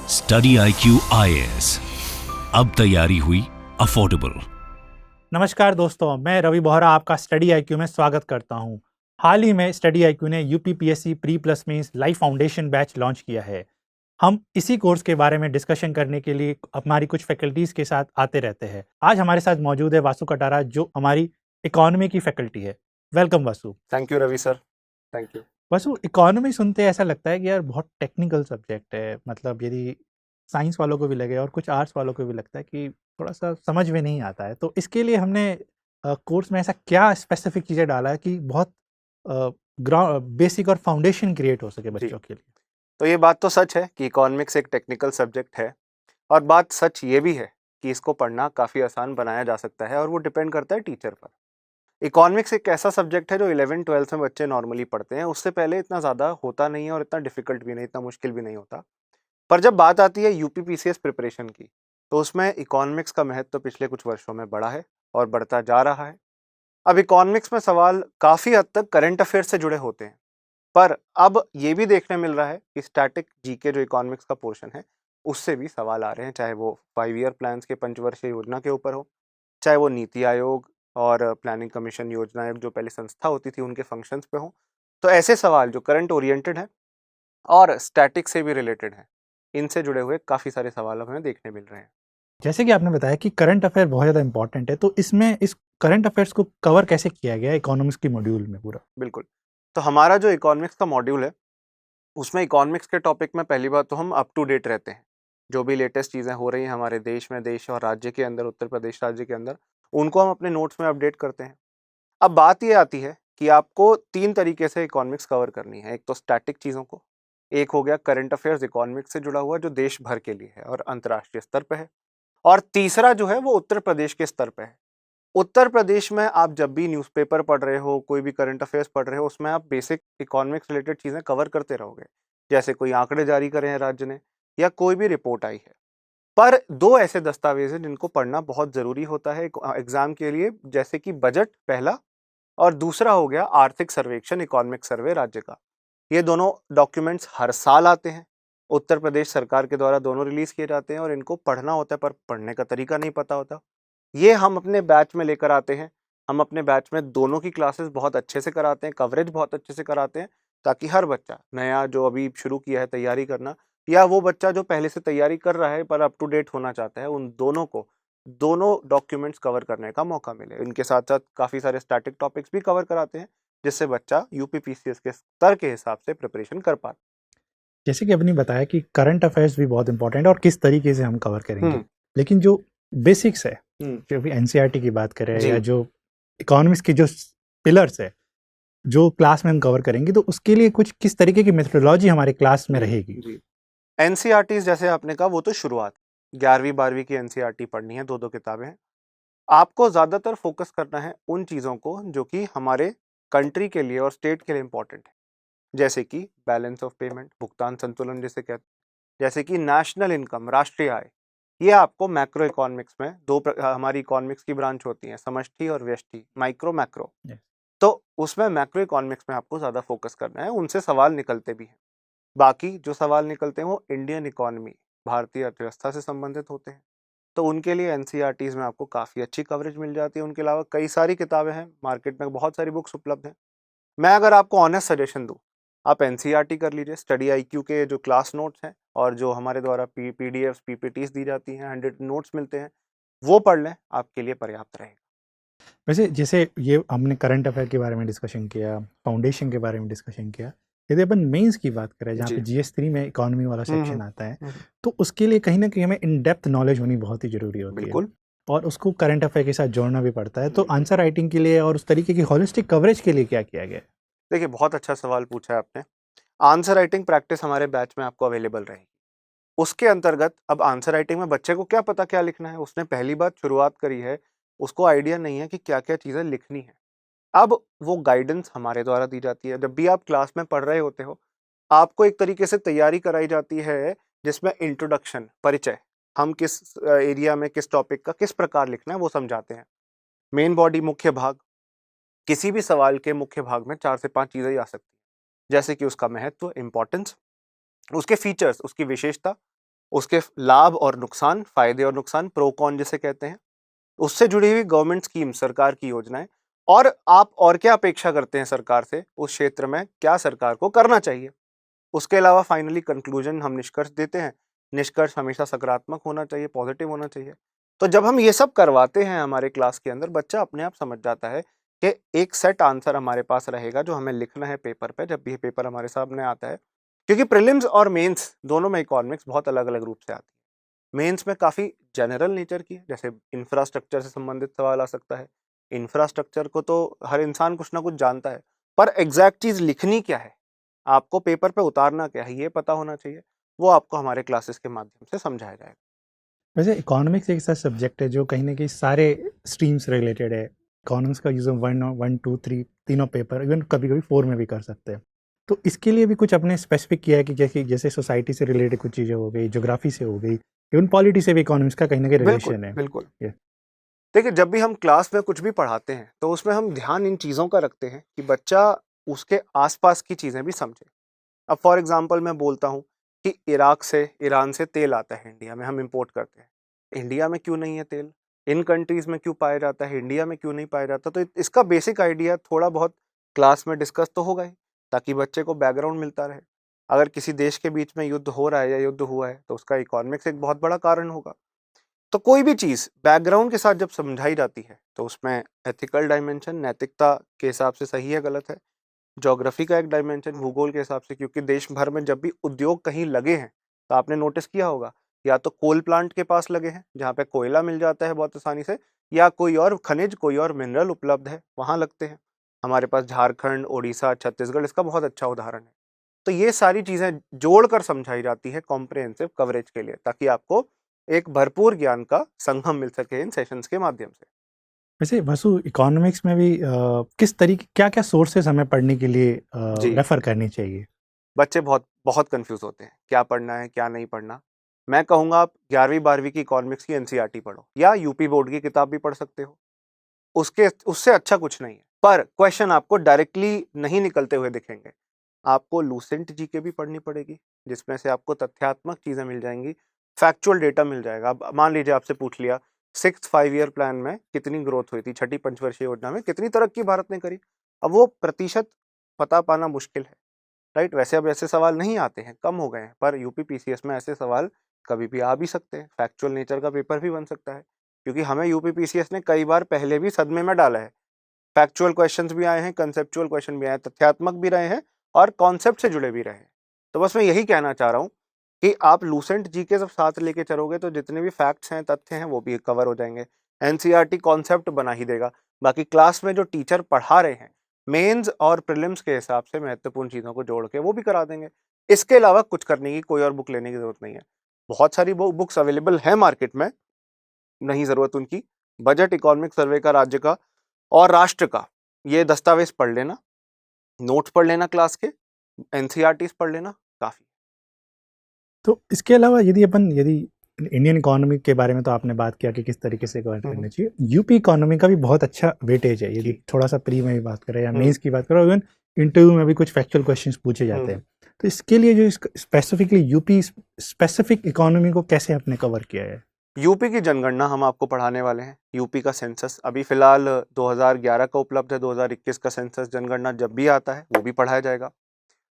Study IQ IAS, अब तैयारी हुई अफोर्डेबल। नमस्कार दोस्तों, मैं रवि बोहरा आपका स्टडी IQ में स्वागत करता हूं। हाल ही में स्टडी IQ ने UPPSC pre plus mains live foundation batch launch किया है। हम इसी कोर्स के बारे में डिस्कशन करने के लिए हमारी कुछ फैकल्टीज के साथ आते रहते हैं। आज हमारे साथ मौजूद है वासु कटारा, जो हमारी इकोनॉमी की फैकल्टी है। Welcome Vasu. Thank you Ravi sir, thank you. Vasu, economy सुनते ऐसा लगता है कि यार बहुत टेक्निकल सब्जेक्ट है। मतलब यदि साइंस वालों को भी लगे और कुछ आर्ट्स वालों को भी लगता है कि थोड़ा सा समझ में नहीं आता है, तो इसके लिए हमने कोर्स में ऐसा क्या स्पेसिफिक चीज़ें डाला है कि बहुत बेसिक और फाउंडेशन क्रिएट हो सके बच्चों के लिए। तो ये बात तो सच है कि इकोनॉमिक्स एक टेक्निकल सब्जेक्ट है, और बात सच ये भी है कि इसको पढ़ना काफ़ी आसान बनाया जा सकता है, और वो डिपेंड करता है टीचर पर। इकोनॉमिक्स एक ऐसा सब्जेक्ट है जो 11-12 में बच्चे नॉर्मली पढ़ते हैं। उससे पहले इतना ज़्यादा होता नहीं है और इतना डिफिकल्ट भी नहीं, इतना मुश्किल भी नहीं होता। पर जब बात आती है UPPCS प्रिपरेशन की, तो उसमें इकोनॉमिक्स का महत्व तो पिछले कुछ वर्षों में बढ़ा है और बढ़ता जा रहा है। अब इकोनॉमिक्स में सवाल काफ़ी हद तक करंट अफेयर्स से जुड़े होते हैं, पर अब ये भी देखने मिल रहा है कि स्टैटिक जीके जो इकोनॉमिक्स का पोर्शन है, उससे भी सवाल आ रहे हैं, चाहे वो 5 ईयर प्लान्स के पंचवर्षीय योजना के ऊपर हो, चाहे वो नीति आयोग और प्लानिंग कमीशन योजना आयोग जो पहले संस्था होती थी उनके फंक्शंस पे हो। तो ऐसे सवाल जो करंट ओरिएंटेड हैं और स्टैटिक से भी रिलेटेड हैं, इनसे जुड़े हुए काफ़ी सारे सवाल हमें देखने मिल रहे हैं। जैसे कि आपने बताया कि करंट अफेयर बहुत ज़्यादा इंपॉर्टेंट है, तो इसमें इस करंट अफेयर्स को कवर कैसे किया गया है इकोनॉमिक्स की मॉड्यूल में पूरा? बिल्कुल। तो हमारा जो इकोनॉमिक्स का मॉड्यूल है, उसमें इकोनॉमिक्स के टॉपिक में पहली बात तो हम अप टू डेट रहते हैं। जो भी लेटेस्ट चीज़ें हो रही हैं हमारे देश में, देश और राज्य के अंदर, उत्तर प्रदेश राज्य के अंदर, उनको हम अपने नोट्स में अपडेट करते हैं। अब बात ये आती है कि आपको 3 तरीके से इकोनॉमिक्स कवर करनी है। एक तो स्टैटिक चीज़ों को, एक हो गया करंट अफेयर्स इकोनॉमिक्स से जुड़ा हुआ जो देश भर के लिए है और अंतर्राष्ट्रीय स्तर पे है, और तीसरा जो है वो उत्तर प्रदेश के स्तर पे है। उत्तर प्रदेश में आप जब भी न्यूज़पेपर पढ़ रहे हो, कोई भी करंट अफेयर्स पढ़ रहे हो, उसमें आप बेसिक इकोनॉमिक्स रिलेटेड चीज़ें कवर करते रहोगे। जैसे कोई आंकड़े जारी करे हैं राज्य ने, या कोई भी रिपोर्ट आई है। पर 2 ऐसे दस्तावेज हैं जिनको पढ़ना बहुत ज़रूरी होता है एग्जाम के लिए, जैसे कि बजट पहला, और दूसरा हो गया आर्थिक सर्वेक्षण, इकोनॉमिक सर्वे राज्य का। ये दोनों डॉक्यूमेंट्स हर साल आते हैं, उत्तर प्रदेश सरकार के द्वारा दोनों रिलीज किए जाते हैं, और इनको पढ़ना होता है, पर पढ़ने का तरीका नहीं पता होता। ये हम अपने बैच में लेकर आते हैं। हम अपने बैच में दोनों की क्लासेस बहुत अच्छे से कराते हैं, कवरेज बहुत अच्छे से कराते हैं, ताकि हर बच्चा नया जो अभी शुरू किया है तैयारी करना, या वो बच्चा जो पहले से तैयारी कर रहा है पर अप टू डेट होना चाहता है, उन दोनों को दोनों डॉक्यूमेंट्स कवर करने का मौका मिले। इनके साथ साथ काफ़ी सारे स्टैटिक टॉपिक्स भी कवर कराते हैं, जिससे बच्चा UPPCS के स्तर के हिसाब से प्रिपरेशन कर पाता। जैसे कि आपने बताया कि करंट अफेयर्स भी बहुत इंपॉर्टेंट है और किस तरीके से हम कवर करेंगे, लेकिन जो बेसिक्स है, जो भी NCERT की बात करें या जो इकोनॉमिक्स की जो पिलर्स है, जो क्लास में हम कवर करेंगे, तो उसके लिए कुछ किस तरीके की मेथोडोलॉजी हमारे क्लास में रहेगी? जी, NCERT जैसे आपने कहा, वो तो शुरुआत 11वीं-12वीं की NCERT पढ़नी है, 2-2 किताबें हैं। आपको ज़्यादातर फोकस करना है उन चीज़ों को जो कि हमारे कंट्री के लिए और स्टेट के लिए इम्पोर्टेंट है, जैसे कि बैलेंस ऑफ पेमेंट, भुगतान संतुलन जिसे कहते हैं, जैसे कि नेशनल इनकम, राष्ट्रीय आय। ये आपको मैक्रो इकोनॉमिक्स में हमारी इकोनॉमिक्स की ब्रांच होती है, समष्टि और व्यष्टि, माइक्रो मैक्रो। तो उसमें मैक्रो इकोनॉमिक्स में आपको ज़्यादा फोकस करना है, उनसे सवाल निकलते भी हैं। बाकी जो सवाल निकलते हैं वो इंडियन इकोनॉमी, भारतीय अर्थव्यवस्था से संबंधित होते हैं, तो उनके लिए NCERTs में आपको काफ़ी अच्छी कवरेज मिल जाती है। उनके अलावा कई सारी किताबें हैं, मार्केट में बहुत सारी बुक्स उपलब्ध हैं। मैं अगर आपको ऑनेस्ट सजेशन दूँ, आप NCERT कर लीजिए। स्टडी IQ के जो क्लास नोट्स हैं और जो हमारे द्वारा PDFs PPTs दी जाती हैं, 100 नोट्स मिलते हैं, वो पढ़ लें, आपके लिए पर्याप्त रहेगा। वैसे जैसे ये हमने करंट अफेयर के बारे में डिस्कशन किया, फाउंडेशन के बारे में डिस्कशन किया, यदि अपन मेंस की बात करें जहाँ पे GS3 में इकोनॉमी वाला सेक्शन आता है, तो उसके लिए कहीं ना कहीं हमें इन डेप्थ नॉलेज होनी बहुत ही जरूरी होती है। बिल्कुल। और उसको करंट अफेयर के साथ जोड़ना भी पड़ता है। तो आंसर राइटिंग के लिए और उस तरीके की होलिस्टिक कवरेज के लिए क्या किया गया है? देखिए, बहुत अच्छा सवाल पूछा है आपने। आंसर राइटिंग प्रैक्टिस हमारे बैच में आपको अवेलेबल रहेगी। उसके अंतर्गत अब आंसर राइटिंग में बच्चे को क्या पता क्या लिखना है, उसने पहली बार शुरुआत करी है, उसको आइडिया नहीं है कि क्या क्या चीज़ें लिखनी है। अब वो गाइडेंस हमारे द्वारा दी जाती है। जब भी आप क्लास में पढ़ रहे होते हो, आपको एक तरीके से तैयारी कराई जाती है, जिसमें इंट्रोडक्शन, परिचय, हम किस एरिया में किस टॉपिक का किस प्रकार लिखना है वो समझाते हैं। मेन बॉडी, मुख्य भाग, किसी भी सवाल के मुख्य भाग में 4 से 5 चीज़ें ही आ सकती हैं, जैसे कि उसका महत्व, इम्पोर्टेंस, उसके फीचर्स, उसकी विशेषता, उसके लाभ और नुकसान, फायदे और नुकसान, प्रो कॉन जिसे कहते हैं, उससे जुड़ी हुई गवर्नमेंट स्कीम, सरकार की योजनाएं, और आप और क्या अपेक्षा करते हैं सरकार से, उस क्षेत्र में क्या सरकार को करना चाहिए। उसके अलावा फाइनली कंक्लूजन, हम निष्कर्ष देते हैं। निष्कर्ष हमेशा सकारात्मक होना चाहिए, पॉजिटिव होना चाहिए। तो जब हम ये सब करवाते हैं हमारे क्लास के अंदर, बच्चा अपने आप समझ जाता है कि एक सेट आंसर हमारे पास रहेगा जो हमें लिखना है पेपर पे, जब भी ये पेपर हमारे सामने आता है। क्योंकि प्रीलिम्स और मेंस दोनों में इकोनॉमिक्स बहुत अलग अलग रूप से आती है। मेंस में काफ़ी जनरल नेचर की है, जैसे इंफ्रास्ट्रक्चर से संबंधित सवाल आ सकता है। इंफ्रास्ट्रक्चर को तो हर इंसान कुछ ना कुछ जानता है, पर एग्जैक्ट चीज़ लिखनी क्या है, आपको पेपर पे उतारना क्या है, ये पता होना चाहिए। वो आपको हमारे क्लासेस के माध्यम से समझाया जाएगा। वैसे इकोनॉमिक्स एक ऐसा सब्जेक्ट है जो कहीं ना कहीं सारे स्ट्रीम्स रिलेटेड है। इकोनॉमिक्स का यूज़ हम 1, 2, 3 तीनों पेपर, इवन कभी कभी 4 में भी कर सकते हैं। तो इसके लिए भी कुछ अपने स्पेसिफिक किया है कि जैसे सोसाइटी से रिलेटेड कुछ चीज़ें हो गई, ज्योग्राफी से हो गई, इवन पॉलिटी से भी इकोनॉमिक्स का कहीं ना कहीं बिल्कुल रिलेशन है। बिल्कुल। ये देखिए, जब भी हम क्लास में कुछ भी पढ़ाते हैं तो उसमें हम ध्यान इन चीज़ों का रखते हैं कि बच्चा उसके आसपास की चीज़ें भी समझे। अब फॉर एग्जांपल मैं बोलता हूँ कि इराक से, ईरान से तेल आता है इंडिया में, हम इंपोर्ट करते हैं। इंडिया में क्यों नहीं है तेल, इन कंट्रीज़ में क्यों पाया जाता है, इंडिया में क्यों नहीं पाया जाता। तो इसका बेसिक आइडिया थोड़ा बहुत क्लास में डिस्कस तो होगा ही, ताकि बच्चे को बैकग्राउंड मिलता रहे। अगर किसी देश के बीच में युद्ध हो रहा है या युद्ध हुआ है तो उसका इकोनॉमिक्स एक बहुत बड़ा कारण होगा। तो कोई भी चीज़ बैकग्राउंड के साथ जब समझाई जाती है तो उसमें एथिकल डायमेंशन, नैतिकता के हिसाब से सही है गलत है, ज्योग्राफी का एक डायमेंशन, भूगोल के हिसाब से, क्योंकि देश भर में जब भी उद्योग कहीं लगे हैं तो आपने नोटिस किया होगा, या तो कोल प्लांट के पास लगे हैं जहाँ पे कोयला मिल जाता है बहुत आसानी से, या कोई और खनिज, कोई और मिनरल उपलब्ध है, वहाँ लगते हैं। हमारे पास झारखंड, उड़ीसा, छत्तीसगढ़ इसका बहुत अच्छा उदाहरण है। तो ये सारी चीज़ें जोड़कर समझाई जाती है कॉम्प्रिहेंसिव कवरेज के लिए, ताकि आपको एक भरपूर ज्ञान का संगम मिल सके इन सेशंस के माध्यम से। वैसे वसु, इकोनॉमिक्स में भी किस तरीके, क्या क्या सोर्सेज हमें पढ़ने के लिए जी, रेफर करनी चाहिए? बच्चे बहुत बहुत कंफ्यूज होते हैं, क्या पढ़ना है क्या नहीं पढ़ना। मैं कहूँगा आप 11वीं 12वीं की इकोनॉमिक्स की एनसीईआरटी पढ़ो, या यूपी बोर्ड की किताब भी पढ़ सकते हो। उसके उससे अच्छा कुछ नहीं है, पर क्वेश्चन आपको डायरेक्टली नहीं निकलते हुए दिखेंगे। आपको लूसेंट जीके भी पढ़नी पड़ेगी, जिसमें से आपको तथ्यात्मक चीज़ें मिल जाएंगी, फैक्चुअल डेटा मिल जाएगा। अब मान लीजिए आपसे पूछ लिया 6th 5 ईयर प्लान में कितनी ग्रोथ हुई थी, छठी पंचवर्षीय योजना में कितनी तरक्की भारत ने करी, अब वो प्रतिशत पता पाना मुश्किल है, राइट। वैसे अब ऐसे सवाल नहीं आते हैं, कम हो गए हैं, पर यूपी पीसीएस में ऐसे सवाल कभी भी आ भी सकते हैं। फैक्चुअल नेचर का पेपर भी बन सकता है, क्योंकि हमें यूपी पीसीएस ने कई बार पहले भी सदमे में डाला है। फैक्चुअल क्वेश्चंस भी आए हैं, कंसेप्चुअल क्वेश्चन भी आए हैं, तथ्यात्मक भी रहे हैं और कॉन्सेप्ट से जुड़े भी रहे हैं। तो बस मैं यही कहना चाह रहा हूँ कि आप लूसेंट जीके सब साथ लेके चलोगे तो जितने भी फैक्ट्स हैं, तथ्य हैं, वो भी कवर हो जाएंगे। एनसीईआरटी कॉन्सेप्ट बना ही देगा, बाकी क्लास में जो टीचर पढ़ा रहे हैं मेंस और प्रीलिम्स के हिसाब से महत्वपूर्ण चीज़ों को जोड़ के वो भी करा देंगे। इसके अलावा कुछ करने की, कोई और बुक लेने की जरूरत नहीं है। बहुत सारी बुक्स अवेलेबल है मार्केट में, नहीं ज़रूरत उनकी। बजट, इकोनॉमिक सर्वे का राज्य का और राष्ट्र का, ये दस्तावेज पढ़ लेना, नोट्स पढ़ लेना क्लास के, एनसीईआरटीज पढ़ लेना, काफ़ी। तो इसके अलावा यदि इंडियन इकोनॉमी के बारे में तो आपने बात किया कि किस तरीके से कवर करना चाहिए, यूपी इकोनॉमी का भी बहुत अच्छा वेटेज है। यदि थोड़ा सा प्री में भी बात करें या मेंस की बात करें, इवन इंटरव्यू में भी कुछ फैक्चुअल क्वेश्चंस पूछे जाते हैं। तो इसके लिए जो स्पेसिफिकली यूपी स्पेसिफिक इकोनॉमी को कैसे आपने कवर किया है? यूपी की जनगणना हम आपको पढ़ाने वाले हैं। यूपी का सेंसस अभी फिलहाल 2011 का उपलब्ध है, 2021 का सेंसस जनगणना जब भी आता है वो भी पढ़ाया जाएगा।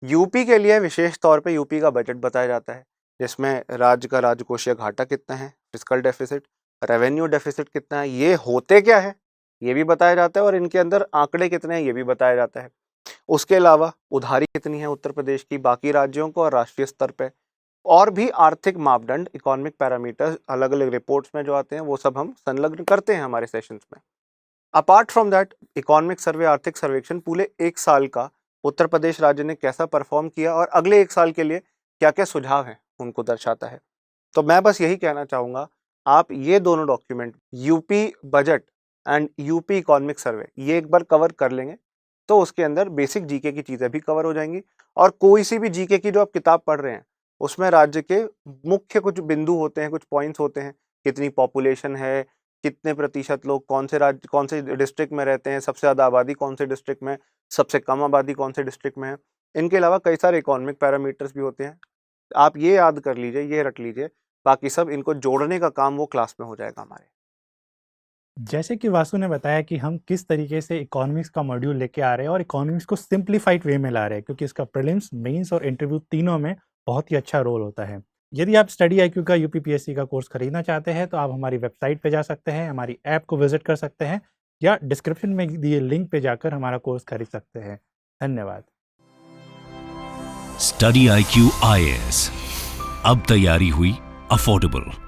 यूपी के लिए विशेष तौर पे यूपी का बजट बताया जाता है, जिसमें राज्य का राजकोषीय घाटा कितना है, फिस्कल डेफिसिट, रेवेन्यू डेफिसिट कितना है, ये होते क्या है ये भी बताया जाता है, और इनके अंदर आंकड़े कितने हैं ये भी बताया जाता है। उसके अलावा उधारी कितनी है उत्तर प्रदेश की बाकी राज्यों को और राष्ट्रीय स्तर पे, और भी आर्थिक मापदंड, इकोनॉमिक पैरामीटर्स अलग अलग रिपोर्ट्स में जो आते हैं वो सब हम संलग्न करते हैं हमारे सेशंस में। Apart from that, economic survey, आर्थिक सर्वेक्षण पूरे एक साल का उत्तर प्रदेश राज्य ने कैसा परफॉर्म किया और अगले एक साल के लिए क्या क्या सुझाव हैं उनको दर्शाता है। तो मैं बस यही कहना चाहूँगा, आप ये दोनों document, UP budget and UP economic survey, ये एक बार कवर कर लेंगे तो उसके अंदर बेसिक जीके की चीज़ें भी कवर हो जाएंगी। और कोई सी भी जीके की जो आप किताब पढ़ रहे हैं उसमें राज्य के मुख्य कुछ बिंदु होते हैं, कुछ पॉइंट्स होते हैं, कितनी पॉपुलेशन है, कितने प्रतिशत लोग कौन से राज्य, कौन से डिस्ट्रिक्ट में रहते हैं, सबसे ज़्यादा आबादी कौन से डिस्ट्रिक्ट में, सबसे कम आबादी कौन से डिस्ट्रिक्ट में है। इनके अलावा कई सारे इकोनॉमिक पैरामीटर्स भी होते हैं, आप ये याद कर लीजिए, ये रट लीजिए, बाकी सब इनको जोड़ने का काम वो क्लास में हो जाएगा हमारे। जैसे कि वासु ने बताया कि हम किस तरीके से इकोनॉमिक्स का मॉड्यूल लेके आ रहे हैं और इकोनॉमिक्स को सिंप्लीफाइड वे में ला रहे हैं, क्योंकि इसका प्रीलिम्स, मेंस और इंटरव्यू तीनों में बहुत ही अच्छा रोल होता है। यदि आप स्टडी IQ का यूपीपीएससी का कोर्स खरीदना चाहते हैं तो आप हमारी वेबसाइट पे जा सकते हैं, हमारी ऐप को विजिट कर सकते हैं या डिस्क्रिप्शन में दिए लिंक पे जाकर हमारा कोर्स खरीद सकते हैं। धन्यवाद। स्टडी IQ IAS, अब तैयारी हुई अफोर्डेबल।